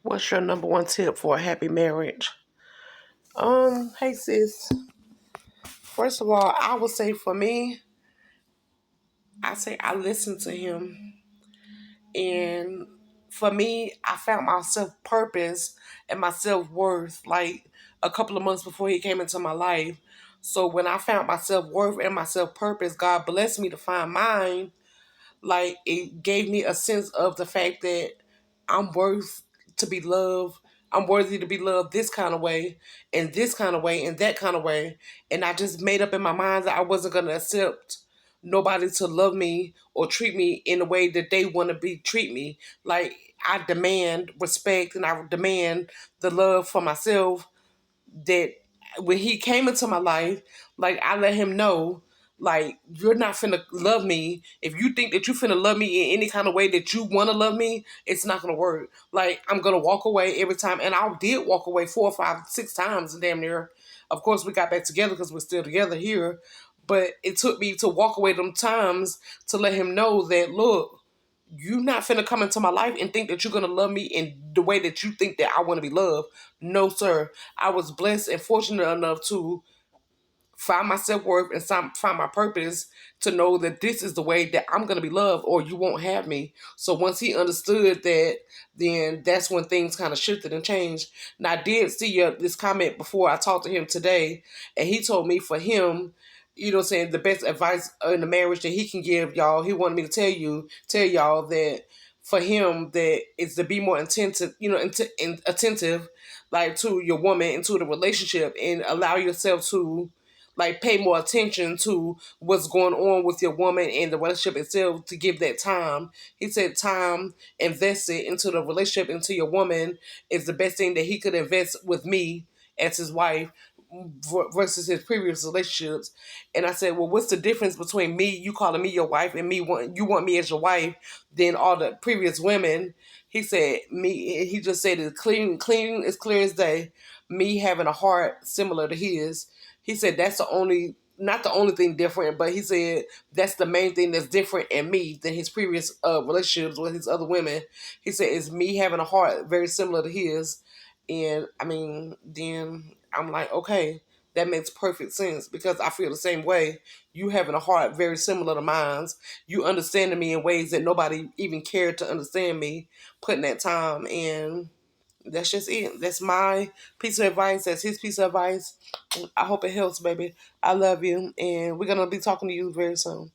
What's your number one tip for a happy marriage? Hey sis. First of all, I would say for me, I say I listen to him. And for me, I found my self purpose and my self worth like a couple of months before he came into my life. So when I found my self worth and my self purpose, God blessed me to find mine. Like it gave me a sense of the fact that I'm worth to be loved. I'm worthy to be loved this kind of way, and this kind of way, and that kind of way. And I just made up in my mind that I wasn't going to accept nobody to love me or treat me in the way that they want to be treat me. Like I demand respect and I demand the love for myself that when he came into my life, like I let him know, like you're not finna love me. If you think that you finna love me in any kind of way that you want to love me, it's not gonna work. Like I'm gonna walk away every time, and I did walk away 4 or 5, 6 times, damn near. Of course, we got back together because we're still together here. But it took me to walk away them times to let him know that look, you not finna come into my life and think that you're gonna love me in the way that you think that I want to be loved. No, sir. I was blessed and fortunate enough to find my self worth and find my purpose to know that this is the way that I'm gonna be loved, or you won't have me. So once he understood that, then that's when things kind of shifted and changed. Now I did see this comment before I talked to him today, and he told me for him, you know, saying the best advice in the marriage that he can give y'all. He wanted me to tell y'all that for him that is to be more attentive, you know, attentive, like to your woman and to the relationship, and allow yourself to like pay more attention to what's going on with your woman and the relationship itself, to give that time. He said time invested into the relationship, into your woman, is the best thing that he could invest with me as his wife versus his previous relationships. And I said, well, what's the difference between me, you calling me your wife, and you want me as your wife, than all the previous women? He said, he just said it's clean as clear as day. Me having a heart similar to his. He said that's not the only thing different, but he said that's the main thing that's different in me than his previous relationships with his other women. He said it's me having a heart very similar to his. And I mean, then I'm like, okay, that makes perfect sense because I feel the same way. You having a heart very similar to mine's. You understanding me in ways that nobody even cared to understand me, putting that time in. That's just it. That's my piece of advice. That's his piece of advice. I hope it helps, baby. I love you. And we're going to be talking to you very soon.